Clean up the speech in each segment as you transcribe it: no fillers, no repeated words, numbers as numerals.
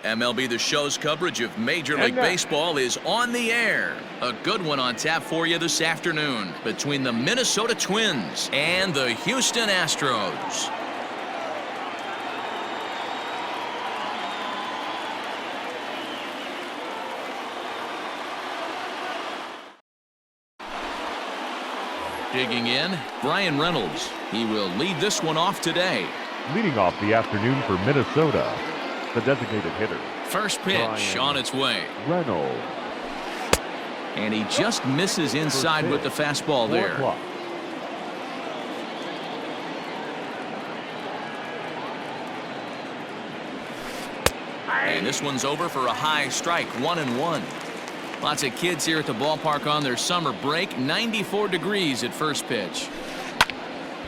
MLB The Show's coverage of Major League Baseball is on the air. A good one on tap for you this afternoon between the Minnesota Twins and the Houston Astros. Digging in, Brian Reynolds. He will lead this one off today. Leading off the afternoon for Minnesota, the designated hitter. First pitch on its way. Reynolds. And he just misses inside with the fastball there. And this one's over for a high strike, 1-1. Lots of kids here at the ballpark on their summer break. 94 degrees at first pitch.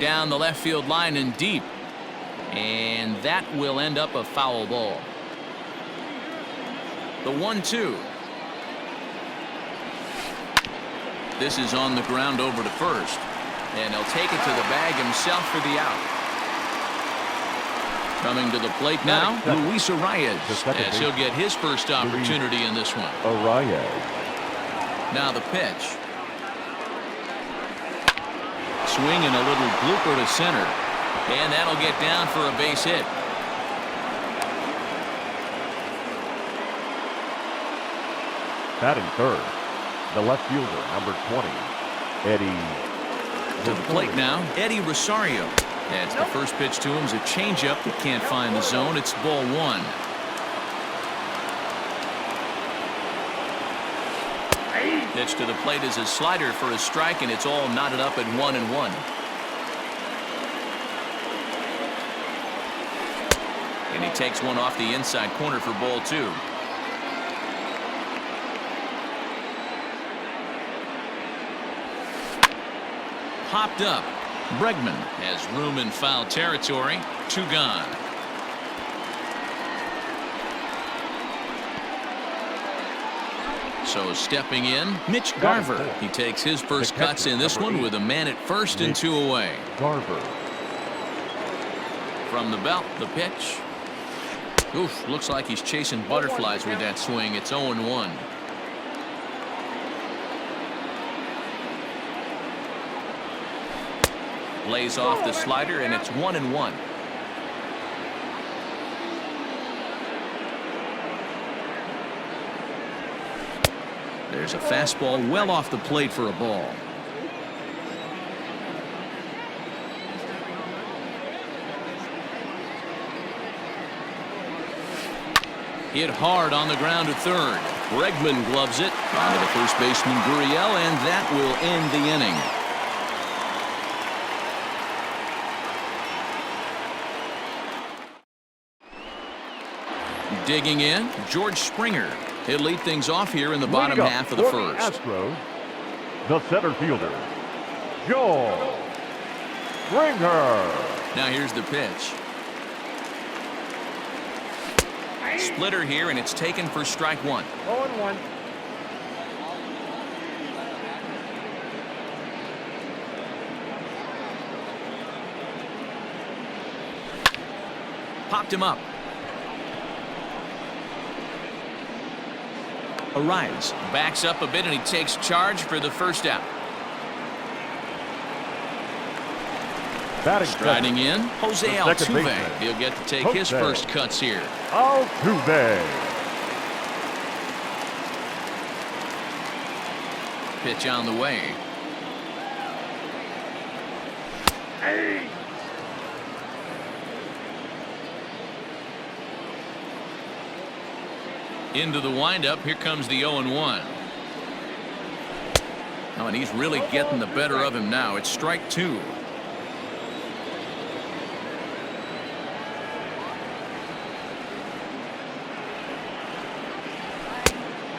Down the left field line and deep. And that will end up a foul ball. The 1-2. This is on the ground over to first. And he'll take it to the bag himself for the out. Coming to the plate now, Luis Arias, as he'll get his first opportunity in this one. Arias. Now the pitch. Swing and a little blooper to center. And that'll get down for a base hit. Batting third, the left fielder, number 20, Eddie. To the plate now, Eddie Rosario. As the first pitch to him is a changeup that can't find the zone. It's ball one. Pitch to the plate is a slider for a strike, and it's all knotted up at 1-1. And he takes one off the inside corner for ball two. Popped up. Bregman has room in foul territory. 2 gone. So stepping in, Mitch Garver. He takes his first cuts in this one with a man at first and 2 away. Garver. From the belt, the pitch. Oof, looks like he's chasing butterflies with that swing. It's 0-1. Lays off the slider, and it's 1-1. There's a fastball well off the plate for a ball. Hit hard on the ground to third. Bregman gloves it onto the first baseman Gurriel, and that will end the inning. Digging in, George Springer. He'll lead things off here in the bottom half of the first. Astros, the center fielder, George Springer. Now here's the pitch. Splitter here, and it's taken for strike one. 0-1. Popped him up. Arias backs up a bit, and he takes charge for the first out. Striding in, Jose Altuve. He'll get to take his first cuts here. Altuve. Pitch on the way. Into the windup. Here comes the 0-1. Oh, and he's really getting the better of him now. It's strike two.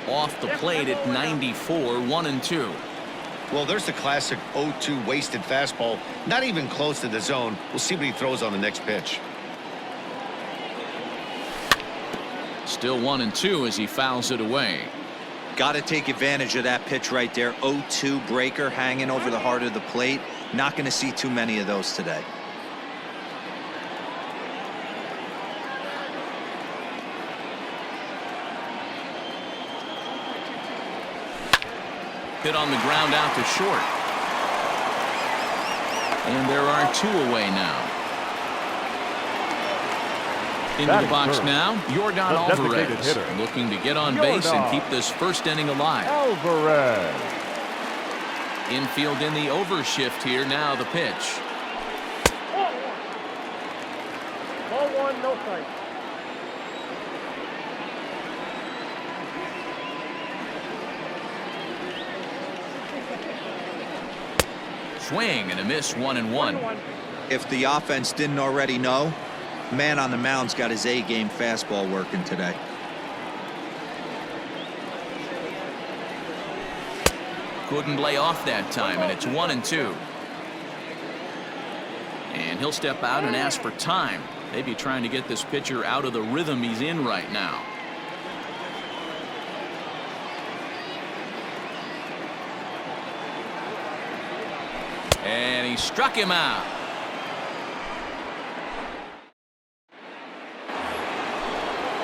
Off the plate at 94, 1-2. Well, there's the classic 0-2 wasted fastball. Not even close to the zone. We'll see what he throws on the next pitch. Still 1-2 as he fouls it away. Got to take advantage of that pitch right there. 0-2 breaker hanging over the heart of the plate. Not going to see too many of those today. Hit on the ground out to short. And there are 2 away now. Into the box now, Jordan Alvarez, looking to get on base and keep this first inning alive. Alvarez. Infield in the overshift here. Now the pitch. Ball 1, no strike. Swing and a miss, 1-1. If the offense didn't already know, man on the mound's got his A-game fastball working today. Couldn't lay off that time, and it's 1-2. And he'll step out and ask for time. Maybe trying to get this pitcher out of the rhythm he's in right now. And he struck him out.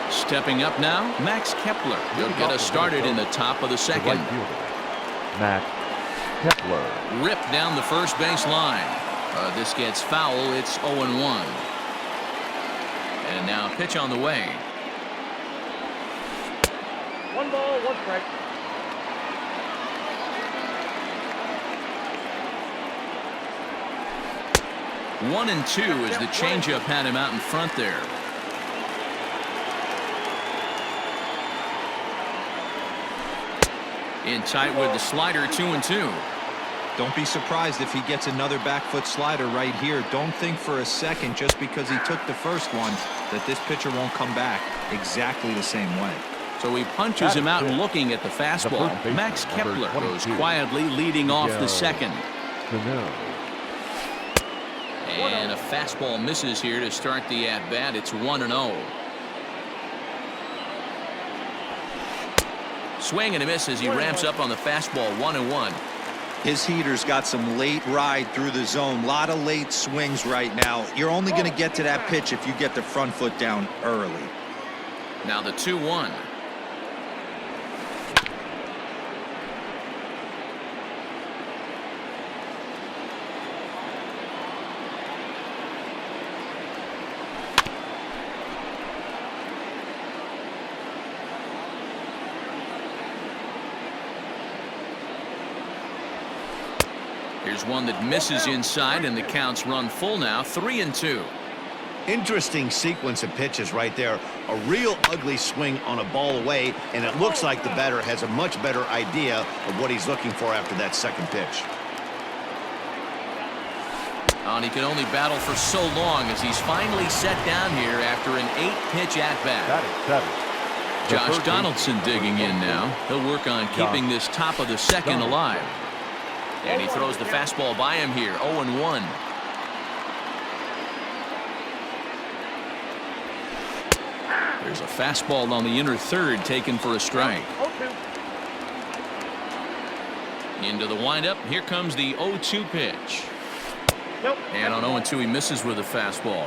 Stepping up now, Max Kepler. He'll get us started in the top of the second. Max Kepler. Ripped down the first base line. This gets foul. It's 0-1. And now pitch on the way. 1 ball, 1 strike. One and 2 as the changeup had him out in front there. In tight with the slider, 2-2. Don't be surprised if he gets another back foot slider right here. Don't think for a second, just because he took the first one, that this pitcher won't come back exactly the same way. So he punches him out looking at the fastball. Max Kepler goes quietly leading off the second. And a fastball misses here to start the at-bat. It's 1-0. Swing and a miss as he ramps up on the fastball. 1-1. His heater's got some late ride through the zone. A lot of late swings right now. You're only going to get to that pitch if you get the front foot down early. Now the 2-1. Here's one that misses inside, and the count's run full now. 3-2. Interesting sequence of pitches right there. A real ugly swing on a ball away, and it looks like the batter has a much better idea of what he's looking for after that second pitch. And he can only battle for so long as he's finally set down here after an 8-pitch at-bat. Josh Donaldson digging in now. He'll work on keeping this top of the second alive. And he throws the fastball by him here. 0-1. There's a fastball on the inner third taken for a strike. Into the windup. Here comes the 0-2 pitch. And on 0-2 he misses with a fastball.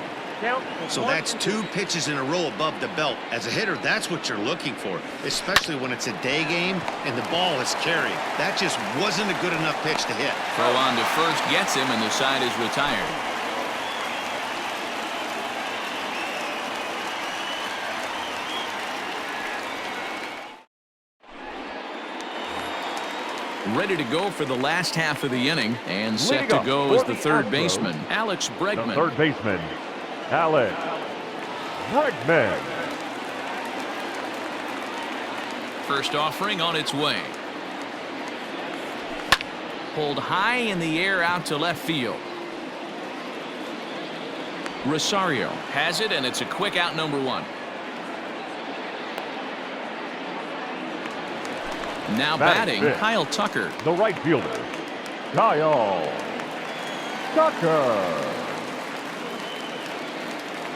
So that's 2 pitches in a row above the belt. As a hitter, that's what you're looking for, especially when it's a day game and the ball is carried. That just wasn't a good enough pitch to hit. Throw on to first gets him, and the side is retired. Ready to go for the last half of the inning, and set to go is the third baseman, Alex Bregman. The third baseman, Alex Bregman. First offering on its way. Pulled high in the air out to left field. Rosario has it, and it's a quick out, number 1. Now batting, Kyle Tucker. The right fielder, Kyle Tucker.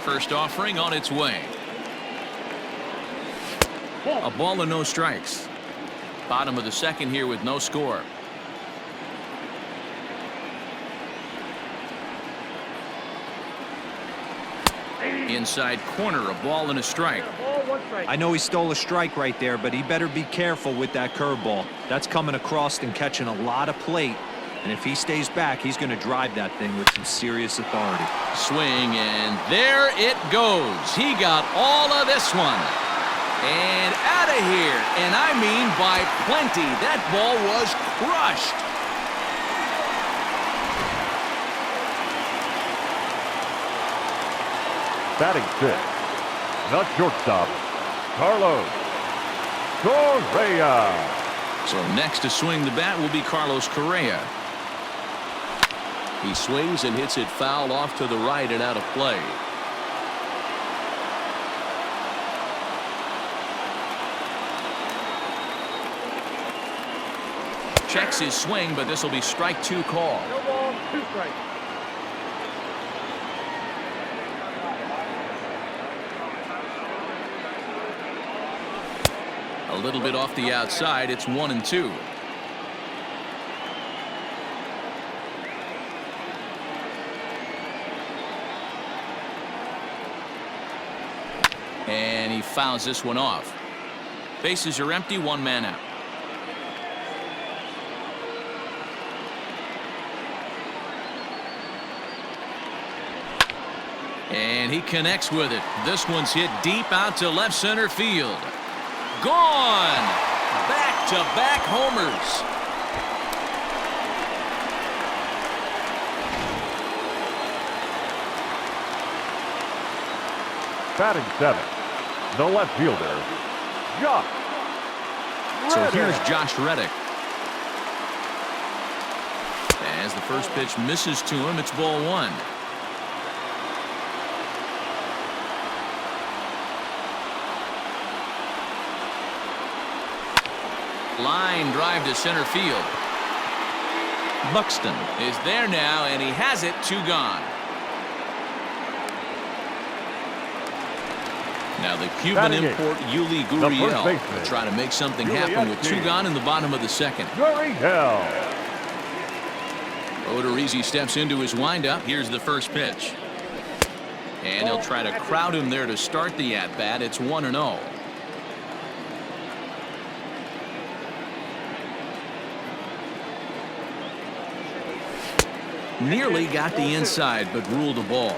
First offering on its way. A ball and no strikes. Bottom of the second here with no score. Inside corner, a ball and a strike. Ball, 1 strike. I know he stole a strike right there, but he better be careful with that curveball. That's coming across and catching a lot of plate. And if he stays back, he's going to drive that thing with some serious authority. Swing, and there it goes. He got all of this one. And out of here. And I mean by plenty. That ball was crushed. Batting 6th, the shortstop, Carlos Correa. So next to swing the bat will be Carlos Correa. He swings and hits it foul off to the right and out of play. Checks his swing, but this will be strike 2 call. No ball, 2 strikes. A little bit off the outside. It's 1-2. And he fouls this one off. Bases are empty, 1 man out. And he connects with it. This one's hit deep out to left center field. Gone! Back-to-back homers. Batting 7th, the left fielder, Josh So Reddick. here's Josh Reddick. As the first pitch misses to him, it's ball 1. Line drive to center field. Buxton is there now, and he has it. 2 gone. Now the Cuban Batting import Yuli first Gurriel baseman. will try to make something Gurriel happen with 2 team. gone in the bottom of the 2nd. Gurriel. Odorizzi steps into his windup. Here's the first pitch. And he'll try to crowd him there to start the at-bat. It's 1-0. Nearly got the inside, but ruled a ball.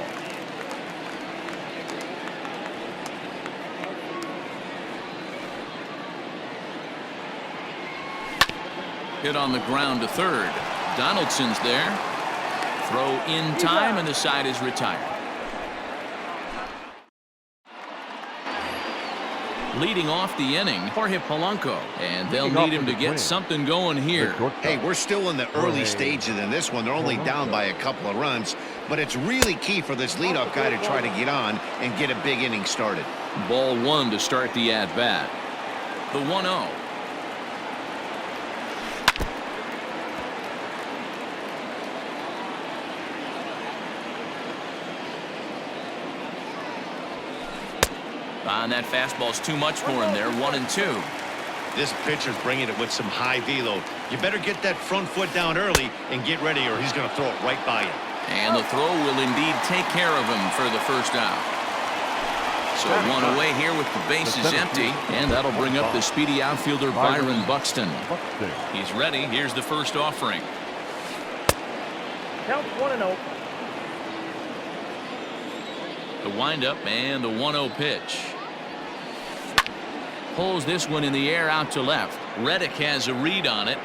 Hit on the ground to third. Donaldson's there. Throw in time, and the side is retired. Leading off the inning, Jorge Polanco, and they'll need him to get something going here. Hey, we're still in the early stages in this one. They're only down by a couple of runs, but it's really key for this leadoff guy to try to get on and get a big inning started. Ball 1 to start the at-bat. The 1-0. And that fastball's too much for him there. 1-2. This pitcher's bringing it with some high velo. You better get that front foot down early and get ready, or he's going to throw it right by you. And the throw will indeed take care of him for the first out. So 1 away here with the bases empty, and that'll bring up the speedy outfielder Byron Buxton. He's ready. Here's the first offering. Count 1-0. The windup and the 1-0 pitch. Pulls this one in the air out to left. Reddick has a read on it,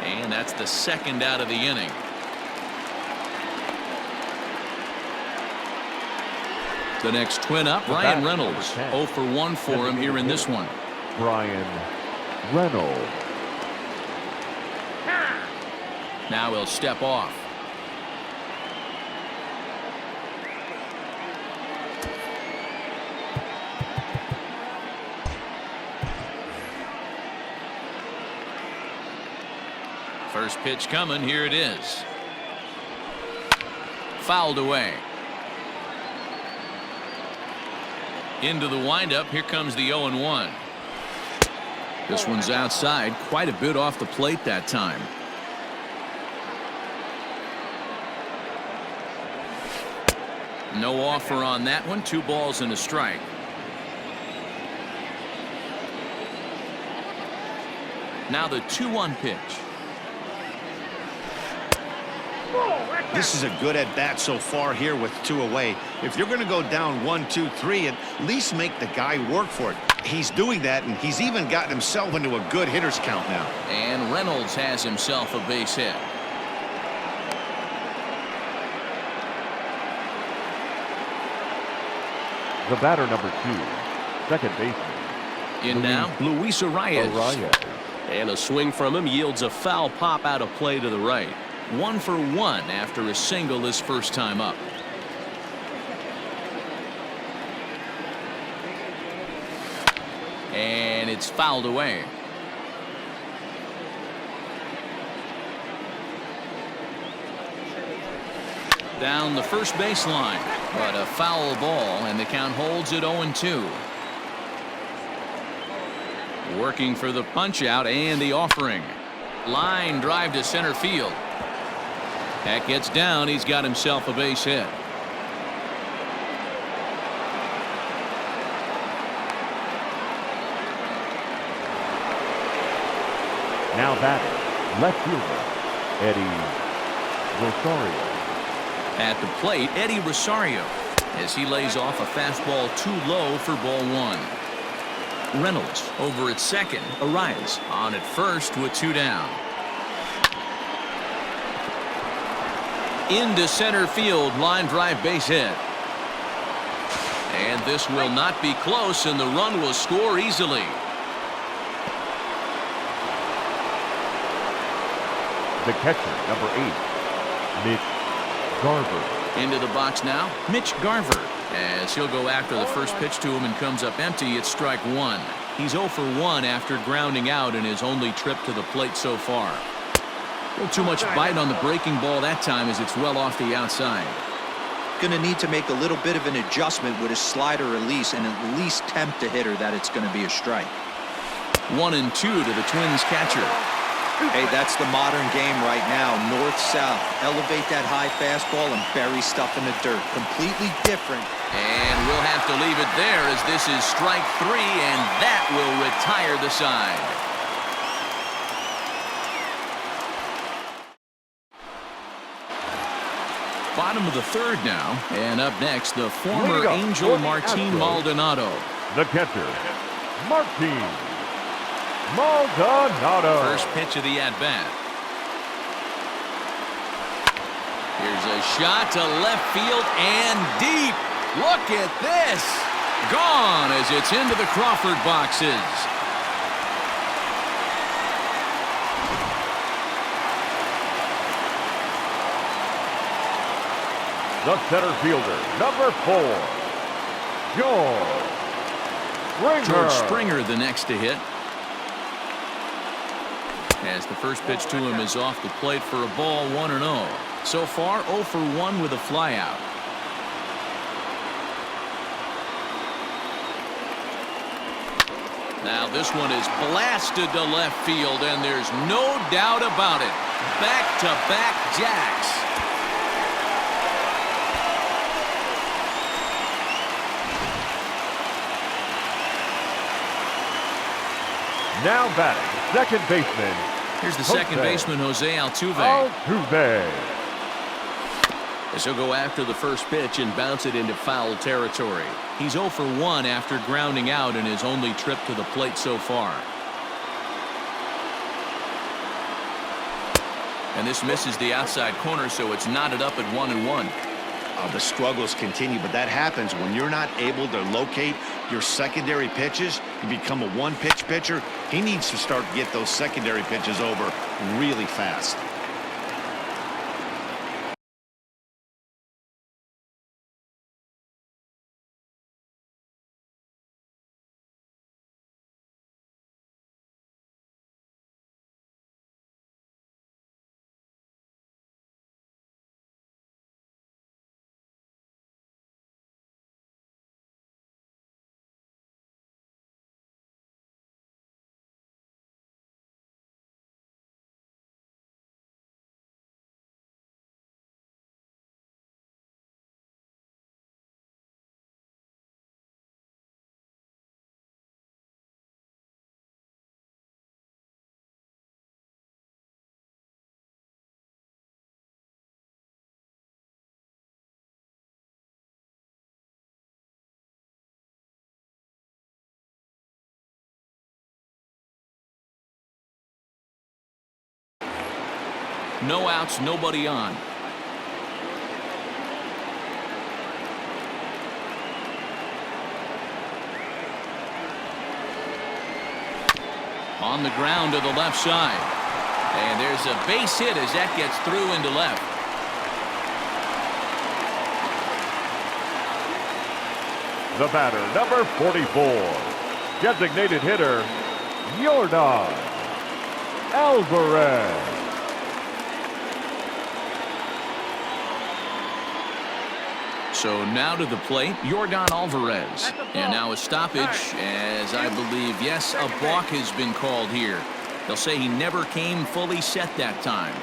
and that's the 2nd out of the inning. The next twin up, Ryan Reynolds. 0 for 1 for him here in this one. Ryan Reynolds. Now he'll step off. First pitch coming. Here it is. Fouled away. Into the windup. Here comes the 0-1. This one's outside. Quite a bit off the plate that time. No offer on that one. 2 balls and a strike. Now the 2-1 pitch. This is a good at-bat so far here with 2 away. If you're going to go down 1, 2, 3, at least make the guy work for it. He's doing that, and he's even gotten himself into a good hitter's count now. And Reynolds has himself a base hit. The batter, number 2, second baseman. In now, Luis Arias. And a swing from him yields a foul pop out of play to the right. 1 for 1 after a single his first time up. And it's fouled away. Down the first baseline, but a foul ball, and the count holds at 0-2. Working for the punch out and the offering. Line drive to center field. That gets down. He's got himself a base hit. Now batting, left fielder, Eddie Rosario. At the plate, Eddie Rosario, as he lays off a fastball too low for ball 1. Reynolds over at second. Arias on at first with 2 down. Into center field, line drive base hit. And this will not be close, and the run will score easily. The catcher, number 8, Mitch Garver. Into the box now, Mitch Garver, as he'll go after the first pitch to him and comes up empty. It's strike 1. He's 0 for 1 after grounding out in his only trip to the plate so far. A little too much bite on the breaking ball that time as it's well off the outside. Going to need to make a little bit of an adjustment with his slider release and at least tempt the hitter that it's going to be a strike. 1-2 to the Twins catcher. Hey, that's the modern game right now. North-south. Elevate that high fastball and bury stuff in the dirt. Completely different. And we'll have to leave it there as this is strike 3, and that will retire the side. Bottom of the 3rd now, and up next, the former Angel Martin Maldonado. The catcher, Martin Maldonado. First pitch of the at-bat. Here's a shot to left field and deep. Look at this. Gone as it's into the Crawford boxes. The center fielder, number 4, George Springer the next to hit. As the first pitch to him is off the plate for a ball, 1-0. So far, 0 for 1 with a flyout. Now this one is blasted to left field, and there's no doubt about it. Back-to-back jacks. Now batting, second baseman. Here's the second baseman, Jose Altuve. As he'll go after the first pitch and bounce it into foul territory. He's 0 for 1 after grounding out in his only trip to the plate so far. And this misses the outside corner, so it's knotted up at 1-1. The struggles continue, but that happens when you're not able to locate your secondary pitches. You become a one-pitch pitcher. He needs to start to get those secondary pitches over really fast. No outs, nobody on. On the ground to the left side. And there's a base hit as that gets through into left. The batter, number 44. Designated hitter, Yordan Alvarez. So now to the plate, Yordan Alvarez. And now a stoppage as I believe, yes, a balk has been called here. They'll say he never came fully set that time.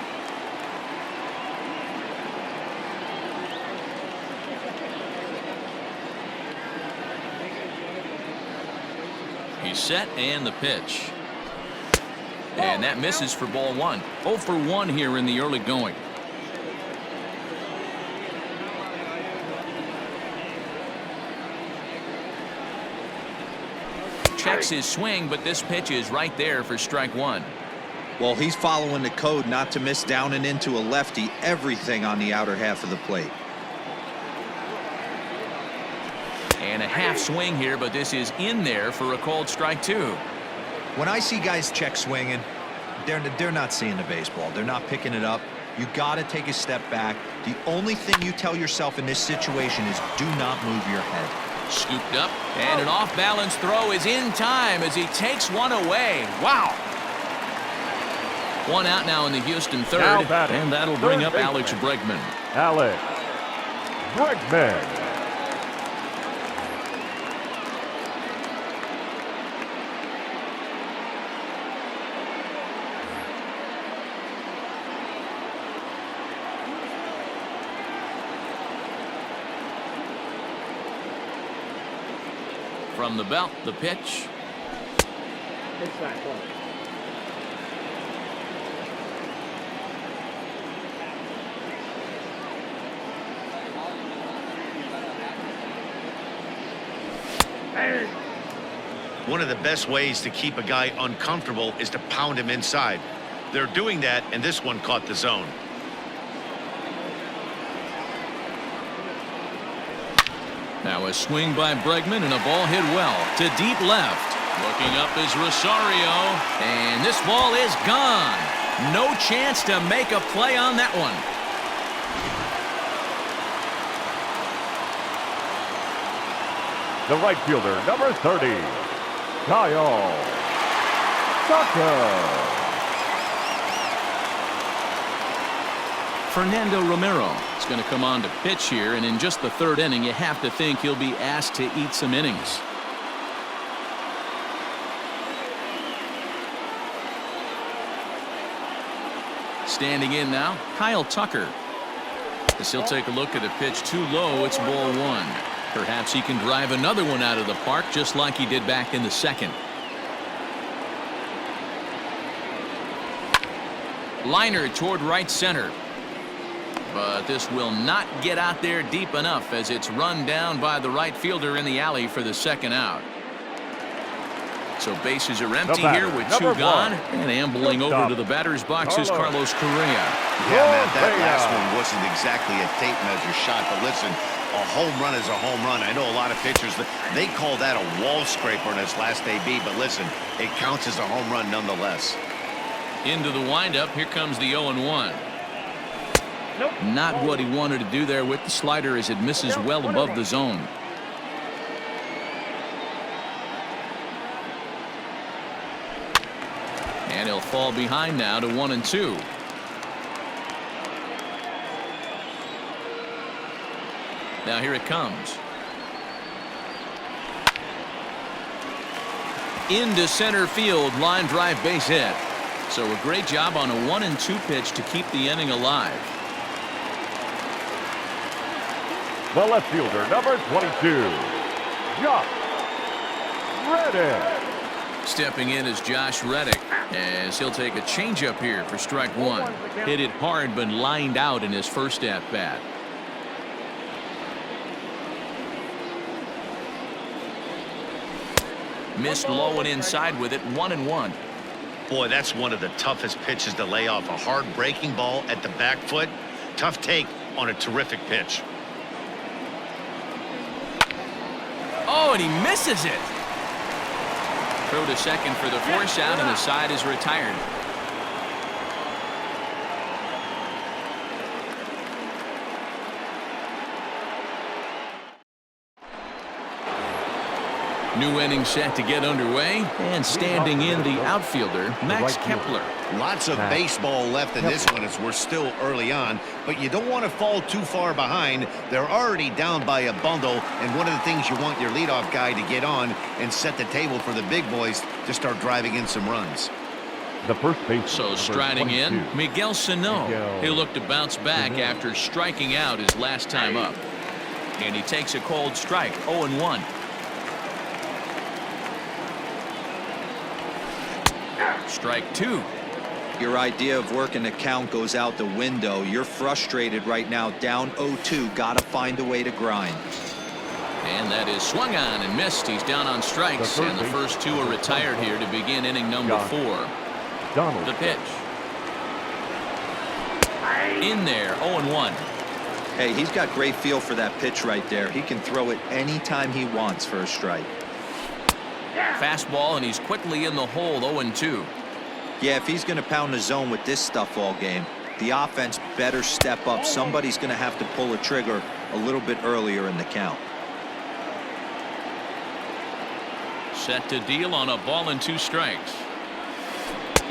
He's set and the pitch. And that misses for ball one. 0 for 1 here in the early going. Checks his swing, but this pitch is right there for strike one. Well, he's following the code not to miss down and into a lefty. Everything on the outer half of the plate. And a half swing here, but this is in there for a called strike two. When I see guys check swinging, they're not seeing the baseball. They're not picking it up. You got to take a step back. The only thing you tell yourself in this situation is do not move your head. Scooped up, and an off-balance throw is in time as he takes one away. Wow. One out now in the Houston third, and that'll bring up Alex Bregman. Alex Bregman. From the belt, the pitch. Inside ball. One of the best ways to keep a guy uncomfortable is to pound him inside. They're doing that, and this one caught the zone. Now a swing by Bregman and a ball hit well to deep left. Looking up is Rosario, and this ball is gone. No chance to make a play on that one. The right fielder, number 30, Kyle Tucker. Fernando Romero is going to come on to pitch here, and in just the third inning, you have to think he'll be asked to eat some innings. Standing in now, Kyle Tucker. As he'll take a look at a pitch too low, it's ball one. Perhaps he can drive another one out of the park just like he did back in the second. Liner toward right center. But this will not get out there deep enough as it's run down by the right fielder in the alley for the second out. So bases are empty here with two gone, and ambling over to the batter's box is Carlos Correa. Yeah, man, that last one wasn't exactly a tape measure shot, but listen, a home run is a home run. I know a lot of pitchers, they call that a wall scraper in his last AB, but listen, it counts as a home run nonetheless. Into the windup, here comes the 0-1. Nope. Not what he wanted to do there with the slider as it misses well above the zone. And he'll fall behind now to 1-2. Now here it comes. Into center field, line drive base hit. So a great job on a 1-2 pitch to keep the inning alive. The left fielder, number 22, Josh Reddick. Stepping in is Josh Reddick as he'll take a changeup here for strike one. Hit it hard but lined out in his first at bat. Missed low and inside with it, 1-1. Boy, that's one of the toughest pitches to lay off. A hard breaking ball at the back foot. Tough take on a terrific pitch. Oh, and he misses it. Throw to second for the force out, and the side is retired. New inning set to get underway, and standing in the outfielder, Max Kepler. Lots of baseball left in this one as we're still early on, but you don't want to fall too far behind. They're already down by a bundle, and one of the things you want your leadoff guy to get on and set the table for the big boys to start driving in some runs. The first base. So striding in, Miguel Sano. He'll look to bounce back after striking out his last time up. And he takes a cold strike, 0-1. Strike two. Your idea of working the count goes out the window. You're frustrated right now, down 0-2. Got to find a way to grind. And that is swung on and missed. He's down on strikes, and the first two are retired here to begin inning number 4. The pitch. In there, 0-1. Hey, he's got great feel for that pitch right there. He can throw it anytime he wants for a strike. Fastball, and he's quickly in the hole, 0-2. Yeah, if he's going to pound the zone with this stuff all game, the offense better step up. Somebody's going to have to pull a trigger a little bit earlier in the count. Set to deal on a ball and 2 strikes.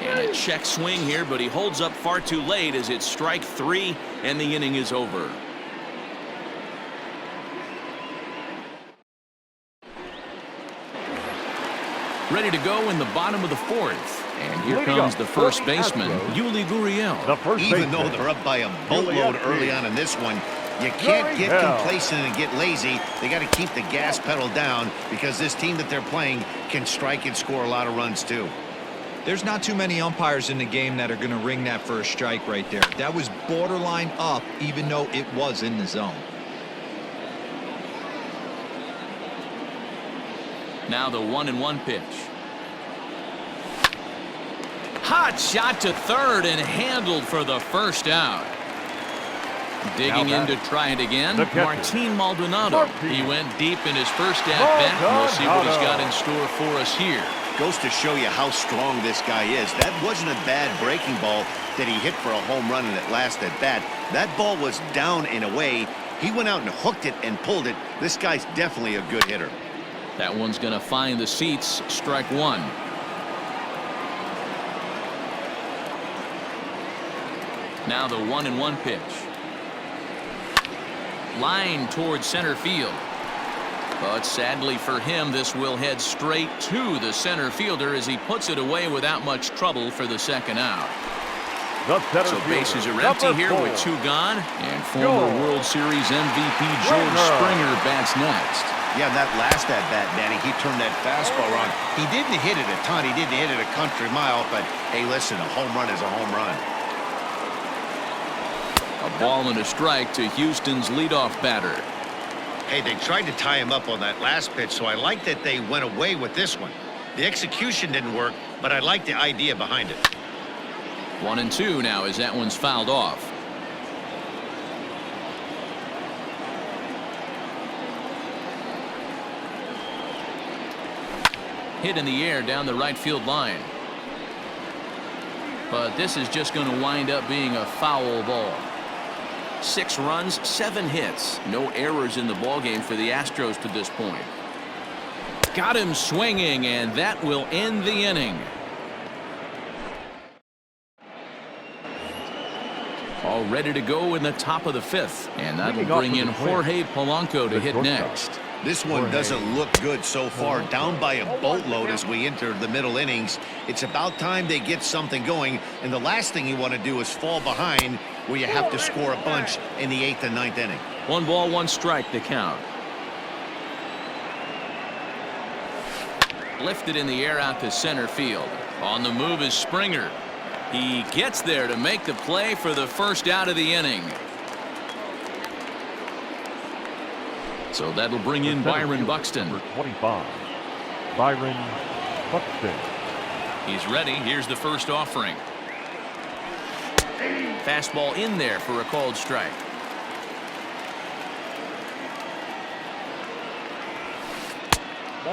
And a check swing here, but he holds up far too late as it's strike 3, and the inning is over. Ready to go in the bottom of the 4th. And here comes the first baseman, Yuli Gurriel. Even though they're up by a boatload early on in this one, you can't get complacent and get lazy. They got to keep the gas pedal down because this team that they're playing can strike and score a lot of runs too. There's not too many umpires in the game that are going to ring that first strike right there. That was borderline up, even though it was in the zone. Now the 1-1 pitch. Hot shot to third and handled for the first out. Digging in to try it again, Martin Maldonado. He went deep in his first at-bat. We'll see what he's got in store for us here. Goes to show you how strong this guy is. That wasn't a bad breaking ball that he hit for a home run in that last at-bat. That ball was down and away. He went out and hooked it and pulled it. This guy's definitely a good hitter. That one's going to find the seats. Strike 1. Now the 1-1 pitch. Line towards center field. But sadly for him, this will head straight to the center fielder as he puts it away without much trouble for the second out. So bases are empty here with 2 gone. And former World Series MVP George Springer bats next. Yeah, that last at-bat, Danny, he turned that fastball wrong. He didn't hit it a ton. He didn't hit it a country mile, but hey, listen, a home run is a home run. A ball and a strike to Houston's leadoff batter. Hey, they tried to tie him up on that last pitch, so I like that they went away with this one. The execution didn't work, but I like the idea behind it. 1-2 now as that one's fouled off. Hit in the air down the right field line. But this is just going to wind up being a foul ball. 6 runs, 7 hits. No errors in the ballgame for the Astros to this point. Got him swinging, and that will end the inning. All ready to go in the top of the 5th. And that will bring in Jorge Polanco to hit next. This one doesn't look good so far. Down by a boatload as we enter the middle innings. It's about time they get something going. And the last thing you want to do is fall behind where you have to score a bunch in the 8th and 9th inning. 1 ball, 1 strike the count. Lifted in the air out to center field. On the move is Springer. He gets there to make the play for the first out of the inning. So that'll bring in Byron Buxton. Number 25, Byron Buxton. He's ready. Here's the first offering. Fastball in there for a called strike.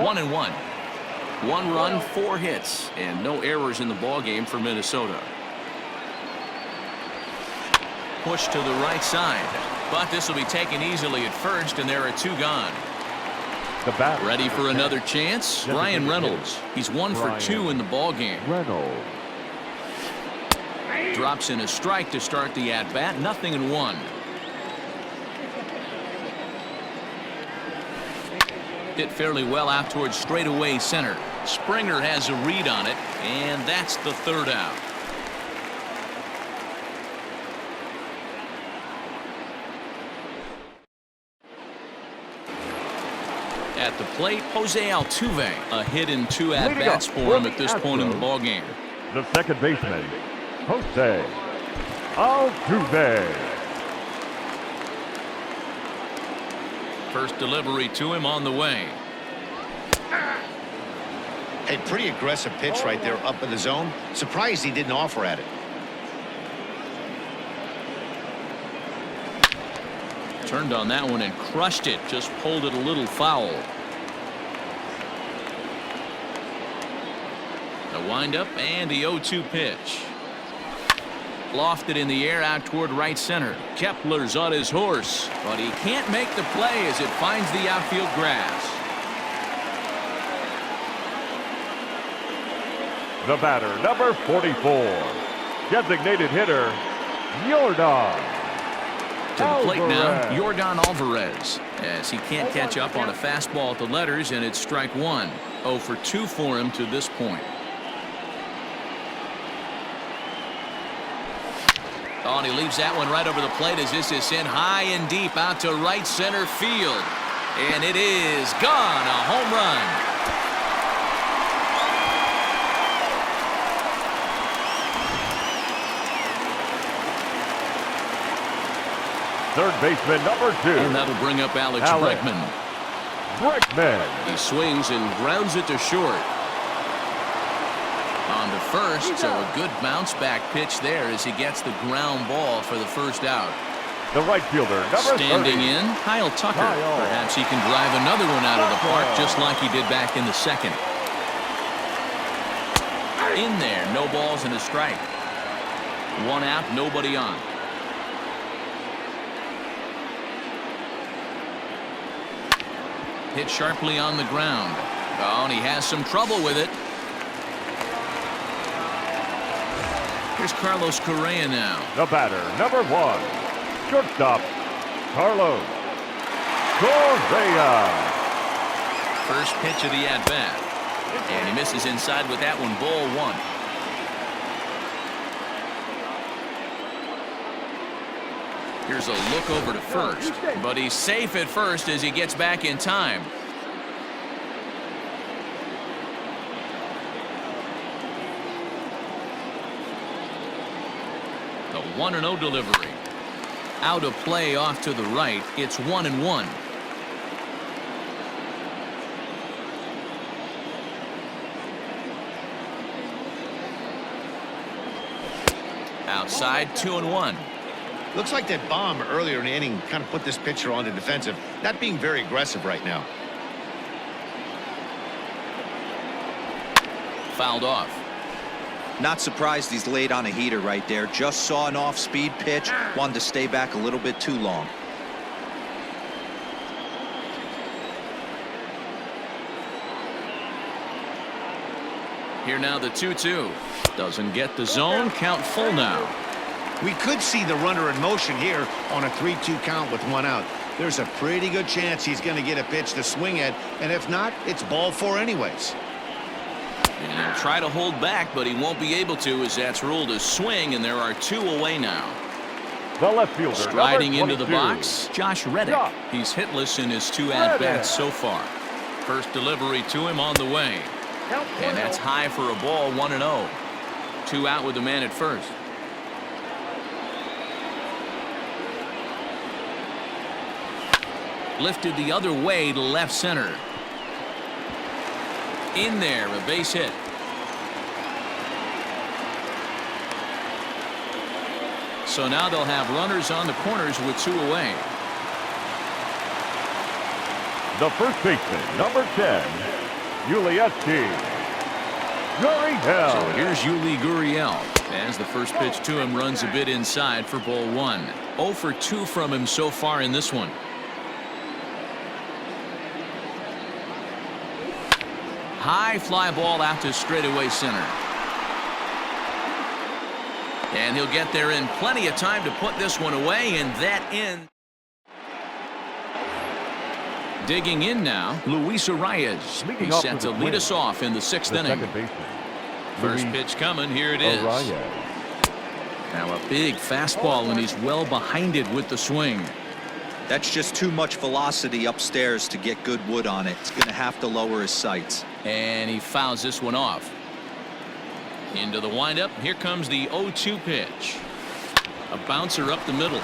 One and one. 1 run, 4 hits, and no errors in the ballgame for Minnesota. Push to the right side, but this will be taken easily at first, and there are 2 gone. The batter. Ready for another chance? Ryan Reynolds. He's 1 for 2 in the ballgame. Reynolds. Drops in a strike to start the at-bat. 0-1. Hit fairly well out towards straightaway center. Springer has a read on it, and that's the 3rd out. At the plate, Jose Altuve. A hit in 2 at-bats for him at this point in the ballgame. The second baseman, Jose Altuve. First delivery to him on the way. A pretty aggressive pitch right there up in the zone. Surprised he didn't offer at it. Turned on that one and crushed it. Just pulled it a little foul. The windup and the 0-2 pitch. Lofted in the air out toward right center. Kepler's on his horse, but he can't make the play as it finds the outfield grass. The batter, number 44. Designated hitter, Yordan. To the plate now, Yordan Alvarez, as he can't catch up on a fastball at the letters, and it's strike 1. 0 for 2 for him to this point. Oh, and he leaves that one right over the plate as this is sent high and deep out to right center field. And it is gone. A home run. Third baseman, number 2. And that'll bring up Alex Bregman. He swings and grounds it to short. On to first, so a good bounce back pitch there as he gets the ground ball for the first out. The right fielder, number 30. Standing in, Kyle Tucker. Perhaps he can drive another one out of the park just like he did back in the second. In there, no balls and a strike. 1 out, nobody on. Hit sharply on the ground. Oh, and he has some trouble with it. Here's Carlos Correa now. The batter, number 1. Shortstop, Carlos Correa. First pitch of the at-bat. And he misses inside with that one, ball 1. Here's a look over to first, but he's safe at first as he gets back in time. The 1-0 delivery. Out of play off to the right. It's 1-1. Outside, 2-1. Looks like that bomb earlier in the inning kind of put this pitcher on the defensive, not being very aggressive right now. Fouled off. Not surprised he's laid on a heater right there. Just saw an off-speed pitch. Wanted to stay back a little bit too long. Here now the 2-2. Doesn't get the zone. Count full now. We could see the runner in motion here on a 3-2 count with 1 out. There's a pretty good chance he's going to get a pitch to swing at, and if not, it's ball 4 anyways. And he'll try to hold back, but he won't be able to as that's ruled a swing, and there are 2 away now. The left fielder, striding number 22. into the box, Josh Reddick. He's hitless in his 2 at-bats so far. First delivery to him on the way. And that's high for a ball, 1-0. 2 out with the man at first. Lifted the other way to left center. In there, a base hit. So now they'll have runners on the corners with 2 away. The first baseman, number 10, Guriel. So here's Yuli Gurriel as the first pitch to him runs a bit inside for ball 1. 0 for 2 from him so far in this one. High fly ball out to straightaway center. And he'll get there in plenty of time to put this one away, and that ends. Digging in now, Luis Arias. He's set to lead us off in the 6th inning. First pitch coming. Here it is. Now a big fastball, and he's well behind it with the swing. That's just too much velocity upstairs to get good wood on it. It's going to have to lower his sights. And he fouls this one off. Into the windup. Here comes the 0-2 pitch. A bouncer up the middle.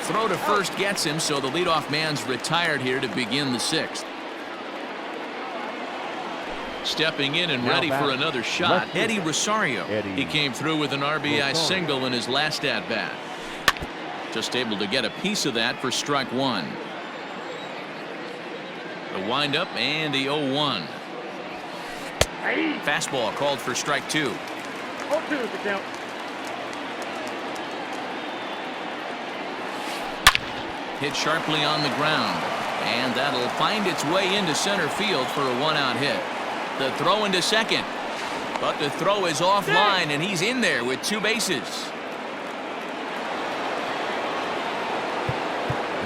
Throw to first gets him, so the leadoff man's retired here to begin the 6th. Stepping in and ready for another shot, Eddie Rosario. He came through with an RBI single in his last at-bat. Just able to get a piece of that for strike 1. The windup and the 0-1. Fastball called for strike 2. 0-2 is the count. Hit sharply on the ground, and that'll find its way into center field for a 1-out hit. The throw into second, but the throw is offline, and he's in there with 2 bases.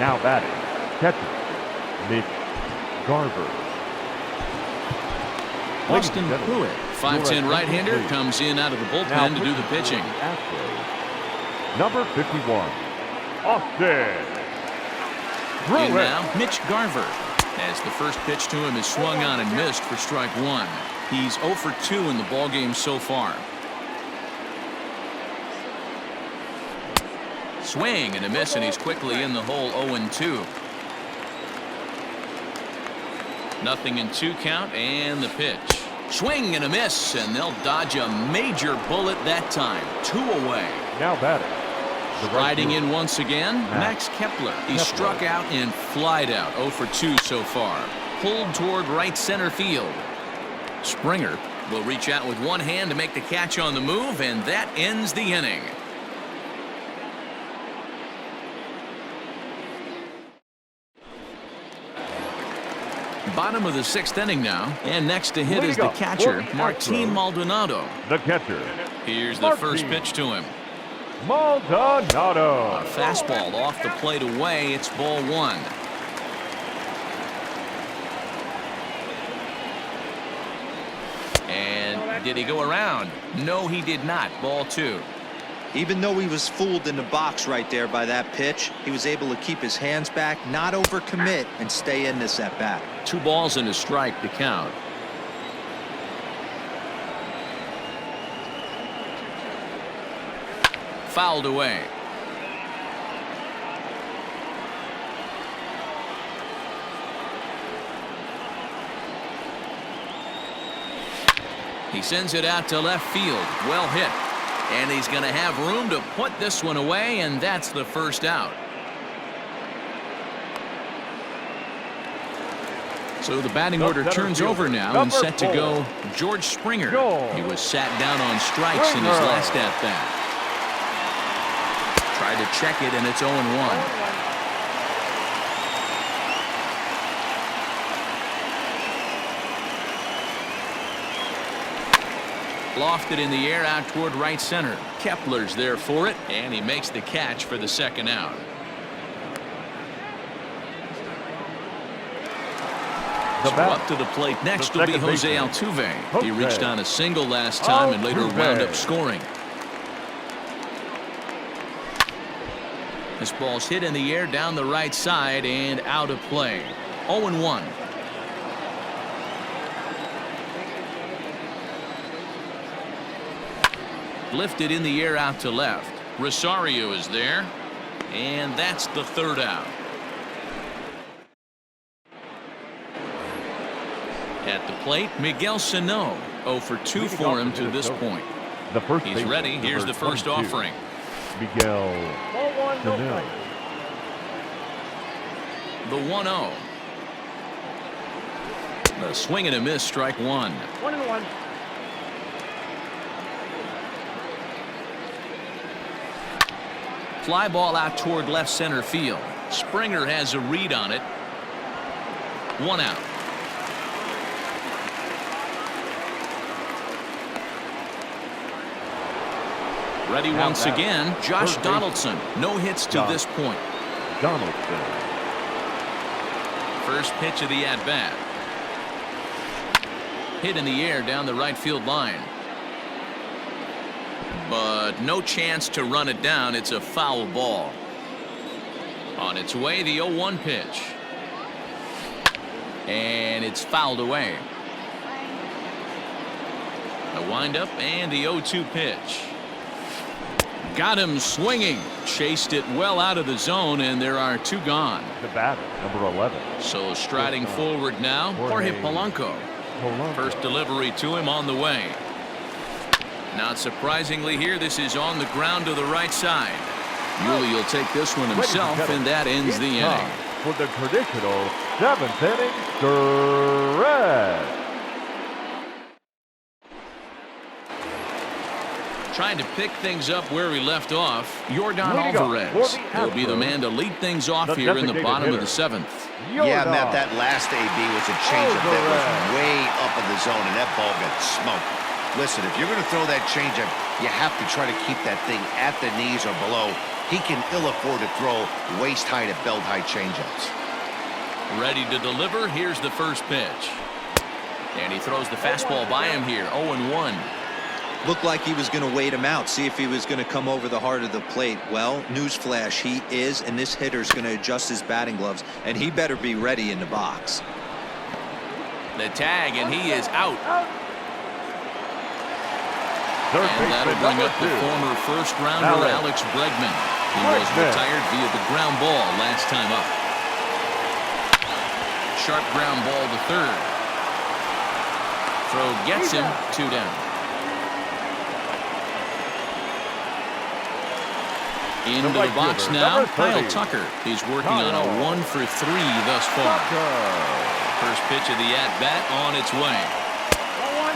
Now batting, catcher, Mitch Garver. Austin Pruitt, 5'10" right-hander, comes in out of the bullpen to do the pitching. Number 51, Austin Pruitt. In now, Mitch Garver, as the first pitch to him is swung on and missed for strike 1. He's 0 for 2 in the ballgame so far. Swing and a miss, and he's quickly in the hole. 0-2. Nothing in 2 count, and the pitch. Swing and a miss, and they'll dodge a major bullet that time. 2 away. Now batting. Riding in once again, Max Kepler. He struck out and flied out. 0 for 2 so far. Pulled toward right center field. Springer will reach out with one hand to make the catch on the move, and that ends the inning. Bottom of the 6th inning now, and next to hit is the catcher, Martin Maldonado. The catcher. Here's the first pitch to him. Maldonado. A fastball off the plate away. It's ball 1. And did he go around? No, he did not. Ball 2. Even though he was fooled in the box right there by that pitch, he was able to keep his hands back, not overcommit, and stay in this at bat. 2 balls and a strike to count. Fouled away. He sends it out to left field. Well hit. And he's going to have room to put this one away, and that's the first out. So the batting order turns over now, and set to go George Springer. He was sat down on strikes in his last at-bat. Tried to check it, and it's 0-1. Lofted in the air out toward right center. Kepler's there for it, and he makes the catch for the second out. So up to the plate next will be Jose Altuve. He reached on a single last time and later wound up scoring. This ball's hit in the air down the right side and out of play. 0-1. Lifted in the air out to left. Rosario is there, and that's the third out. At the plate, Miguel Sano. 0 for 2 for him to this point. The first He's baseman, ready. Here's number the first 22, offering. Miguel Ball one, no Sano. strike. The 1-0. The swing and a miss, strike one. 1-1. Fly ball out toward left center field. Springer has a read on it. 1 out. Ready Now once that, again, Josh third Donaldson. No hits to Josh this point. Donaldson. First pitch of the at-bat. Hit in the air down the right field line. But no chance to run it down. It's a foul ball. On its way, the 0-1 pitch. And it's fouled away. A windup and the 0-2 pitch. Got him swinging. Chased it well out of the zone, and there are 2 gone. The batter, number 11. So striding forward now, Jorge Polanco. First delivery to him on the way. Not surprisingly here, this is on the ground to the right side. Yuli will take this one himself, and that ends the inning. For the traditional 7th inning stretch. Trying to pick things up where we left off, Yordan Leading off Alvarez for the will be the Astros, man to lead things off the here in the designated bottom of hitter. the 7th. Yeah, Matt, that last AB was a changeup that was Alvarez. way up in the zone, and that ball got smoked. Listen, if you're going to throw that changeup, you have to try to keep that thing at the knees or below. He can ill afford to throw waist-high to belt-high changeups. Ready to deliver. Here's the first pitch. And he throws the fastball by him here. 0-1. Looked like he was going to wait him out, see if he was going to come over the heart of the plate. Well, newsflash, he is, and this hitter's going to adjust his batting gloves, and he better be ready in the box. The tag, and he is out. Third And that'll baseman, bring number up the 2. former first-rounder Alex Bregman. He was retired via the ground ball last time up. Sharp ground ball to third. Throw gets him. 2 down. Into the right box fielder, now, number 30. Kyle Tucker. He's working on a 1 for 3 thus far. First pitch of the at-bat on its way.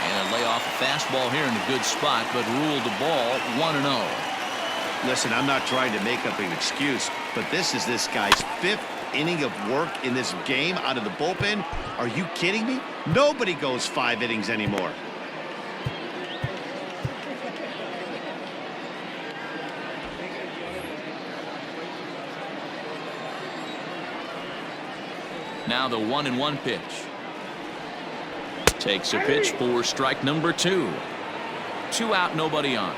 And a lay off a fastball here in a good spot, but ruled the ball 1-0. Listen, I'm not trying to make up an excuse, but this is this guy's 5th inning of work in this game out of the bullpen. Are you kidding me? Nobody goes 5 innings anymore. Now the 1-1 pitch. Takes a pitch for strike number 2. 2 out, nobody on.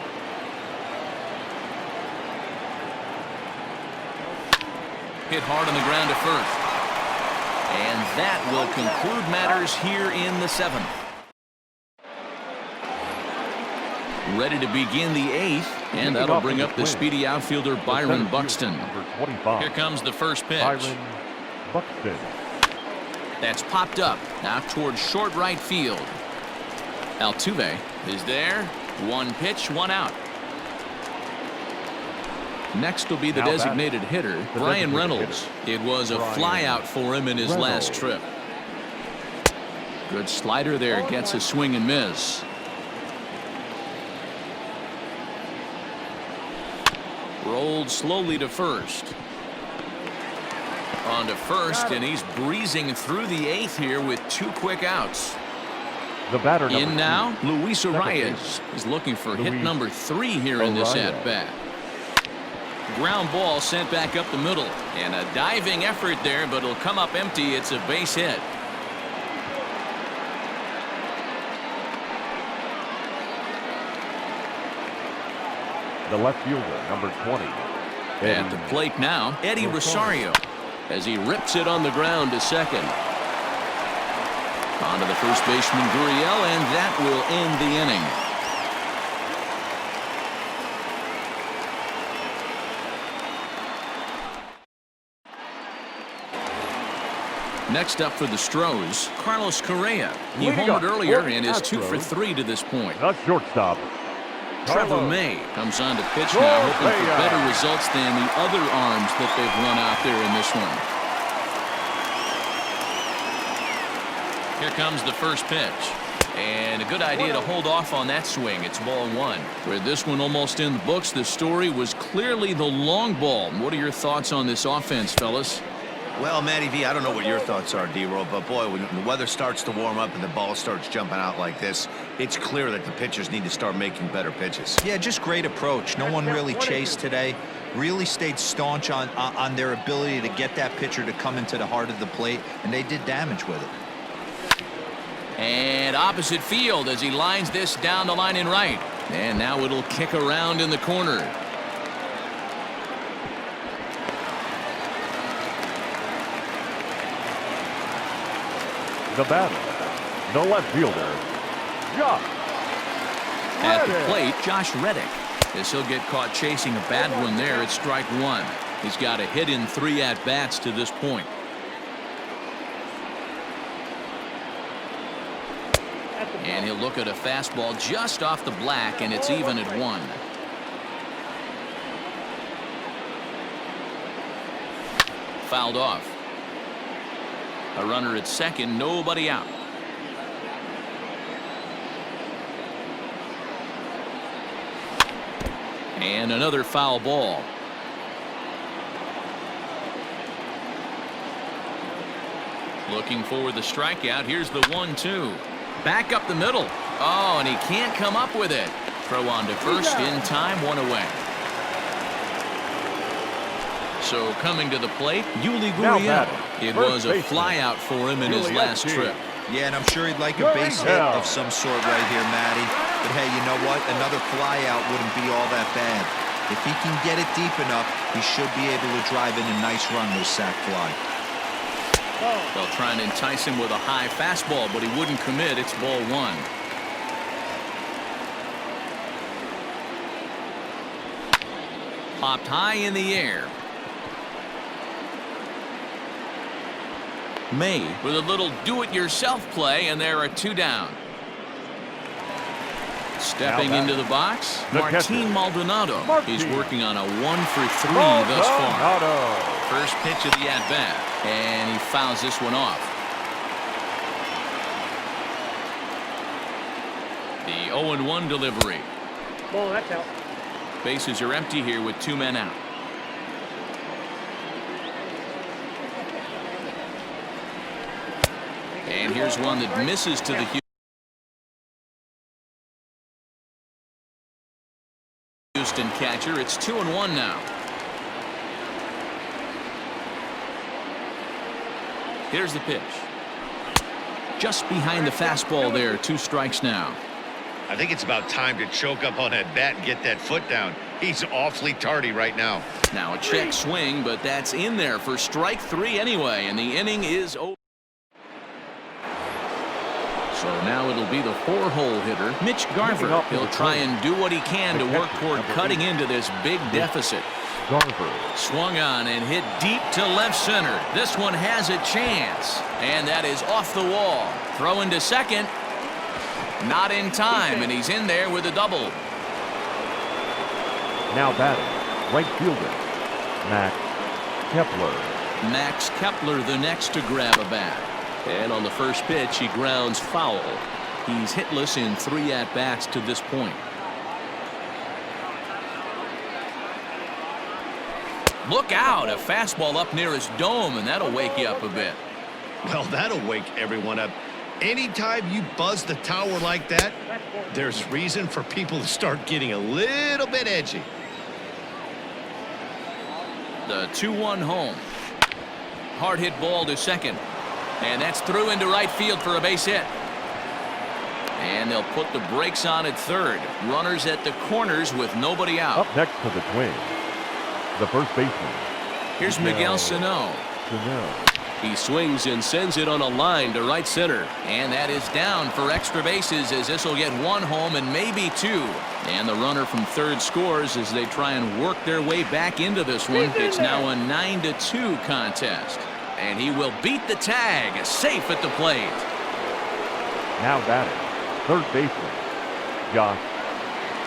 Hit hard on the ground to first. And that will conclude matters here in the 7th. Ready to begin the 8th, and that'll bring up the speedy outfielder Byron Buxton. Number 25. Here comes the first pitch. Byron Buxton. That's popped up now towards short right field. Altuve is there. 1 pitch, 1 out. Next will be the Now designated hitter, Brian designated Reynolds. It was a fly out for him in his last trip. Good slider there, gets a swing and miss. Rolled slowly to first. On to first, and he's breezing through the 8th here with 2 quick outs. The batter number In 2. now, Luis Second Arias base. is looking for hit Luis number 3 here in this Arias. at-bat. Ground ball sent back up the middle, and a diving effort there, but it'll come up empty. It's a base hit. The left fielder, number 20. At the plate now, Eddie Rosario, as he rips it on the ground to second. On to the first baseman, Gurriel, and that will end the inning. Next up for the Stros, Carlos Correa. He Leading homered up earlier for and is 2 for Astros. 3 to this point. The shortstop, Trevor May comes on to pitch now, hoping for better results than the other arms that they've run out there in this one. Here comes the first pitch. And a good idea to hold off on that swing. It's ball one. With this one almost in the books, the story was clearly the long ball. What are your thoughts on this offense, fellas? Well, Matty V, I don't know what your thoughts are, D-Roll, but boy, when the weather starts to warm up and the ball starts jumping out like this, it's clear that the pitchers need to start making better pitches. Yeah, just great approach. No one really chased today. Really stayed staunch on their ability to get that pitcher to come into the heart of the plate, and they did damage with it. And opposite field as he lines this down the line in right. And now it'll kick around in the corner. The batter, the left fielder, Josh At the Reddick. plate, Josh Reddick. As he'll get caught chasing a bad one there at strike one. He's got a hit in 3 at-bats to this point. And he'll look at a fastball just off the black, and it's even at 1. Fouled off. A runner at second, nobody out. And another foul ball. Looking for the strikeout. Here's the 1-2. Back up the middle. Oh, and he can't come up with it. Throw on to first in time, 1 away. So coming to the plate, Yuli Gurriel. It was a flyout for him in his last trip. Yeah, and I'm sure he'd like a base hit of some sort right here, Matty. But hey, you know what? Another flyout wouldn't be all that bad. If he can get it deep enough, he should be able to drive in a nice run with sac fly. They'll try and entice him with a high fastball, but he wouldn't commit. It's ball 1. Popped high in the air. May with a little do-it-yourself play, and there are 2 down. Stepping into the box, Martin Maldonado. He's working on a 1 for 3 thus far. First pitch of the at-bat, and he fouls this one off. The 0-1 delivery. Ball, that's out. Bases are empty here with 2 men out. And here's one that misses to the Houston catcher. It's 2-1 now. Here's the pitch. Just behind the fastball there. 2 strikes now. I think it's about time to choke up on that bat and get that foot down. He's awfully tardy right now. Now a check swing, but that's in there for strike 3 anyway, and the inning is over. So now it'll be the 4-hole hitter, Mitch Garver. He'll try and do what he can to work toward cutting into this big deficit. Garver Swung on and hit deep to left center. This one has a chance, and that is off the wall. Throw into second. Not in time, and he's in there with a double. now batting, right fielder, Max Kepler. Max Kepler the next to grab a bat. And on the first pitch, he grounds foul. He's hitless in 3 at-bats to this point. Look out, a fastball up near his dome, and that'll wake you up a bit. Well, that'll wake everyone up. Anytime you buzz the tower like that, there's reason for people to start getting a little bit edgy. The 2-1 home. Hard hit ball to second. And that's through into right field for a base hit. And they'll put the brakes on at third. Runners at the corners with nobody out. Up next for the Twins, the first baseman. Here's Miguel Sano. He swings and sends it on a line to right center. And that is down for extra bases, as this will get 1 home and maybe 2. And the runner from third scores as they try and work their way back into this one. It's now a 9-2 contest. And he will beat the tag, safe at the plate. Now batting, third baseman, Josh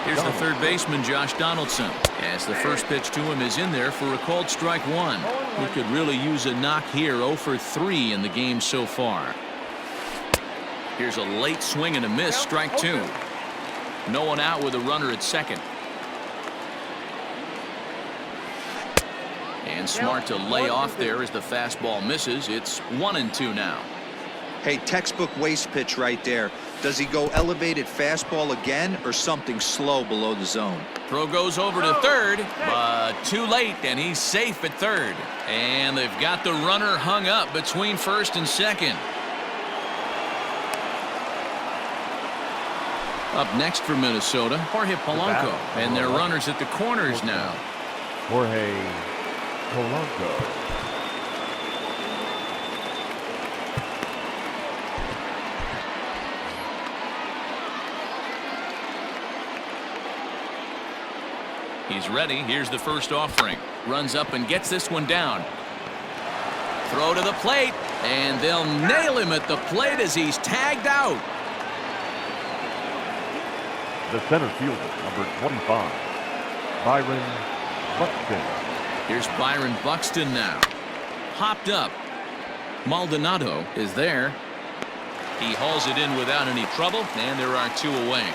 Here's the third baseman, Josh Donaldson, as the first pitch to him is in there for a called strike one. He could really use a knock here. 0 for 3 in the game so far. Here's a late swing and a miss. Strike two. No one out with a runner at second. And smart to lay off there as the fastball misses. It's 1-2 now. Hey, textbook waste pitch right there. Does he go elevated fastball again or something slow below the zone? Throw goes over to third, but too late, and he's safe at third. And they've got the runner hung up between first and second. Up next for Minnesota, Jorge Polanco, and their runners at the corners now. Jorge Polanco. He's ready. Here's the first offering. Runs up and gets this one down. Throw to the plate, and they'll nail him at the plate as he's tagged out. The center fielder, number 25, Byron Buxton. Here's Byron Buxton now. Hopped up. Maldonado is there. He hauls it in without any trouble, and there are two away.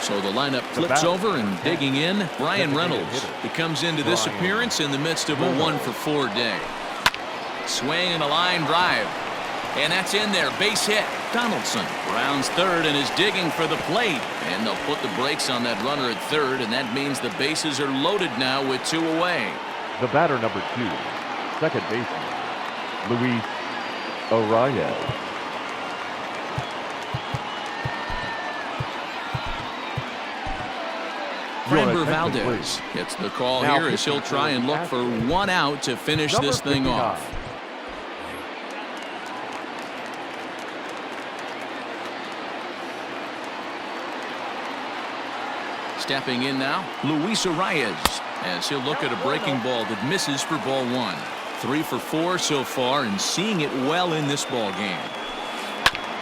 So the lineup flips over and digging in, Brian Reynolds. He comes into this appearance in the midst of a 1-for-4 day. Swing and a line drive. And that's in there. Base hit. Donaldson rounds third and is digging for the plate. And they'll put the brakes on that runner at third, and that means the bases are loaded now with two away. The batter, number 2, second baseman, Luis Arias. Framber Valdez gets the call here as he'll try and look for one out to finish this thing off. Stepping in now, Luis Arias, as he'll look at a breaking ball that misses for ball one. 3 for 4 so far and seeing it well in this ball game.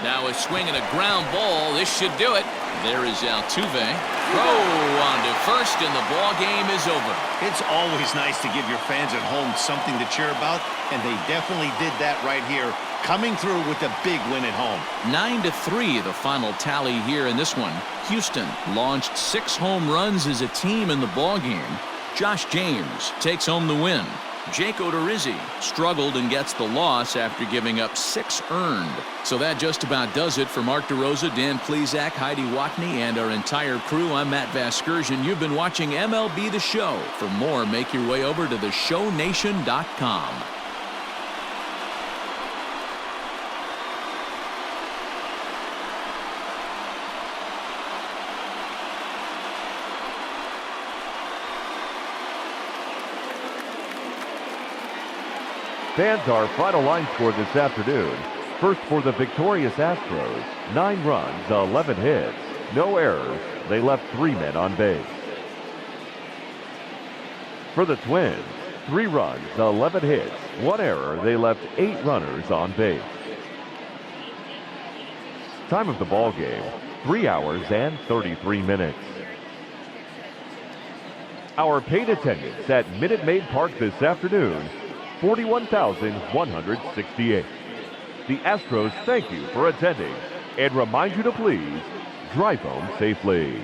Now a swing and a ground ball. This should do it. There is Altuve. Throw on to first, and the ball game is over. It's always nice to give your fans at home something to cheer about, and they definitely did that right here, coming through with a big win at home. 9-3 the final tally here in this one. Houston launched 6 home runs as a team in the ball game. Josh James takes home the win. Jake Odorizzi struggled and gets the loss after giving up 6 earned. So that just about does it for Mark DeRosa, Dan Plesac, Heidi Watney, and our entire crew. I'm Matt Vasgersian. You've been watching MLB The Show. For more, make your way over to theshownation.com. Fans, our final line score this afternoon. First for the victorious Astros, 9 runs, 11 hits, no errors. They left 3 men on base. For the Twins, 3 runs, 11 hits, 1 error. They left 8 runners on base. Time of the ball game, 3 hours and 33 minutes. Our paid attendance at Minute Maid Park this afternoon, 41,168. The Astros thank you for attending and remind you to please drive home safely.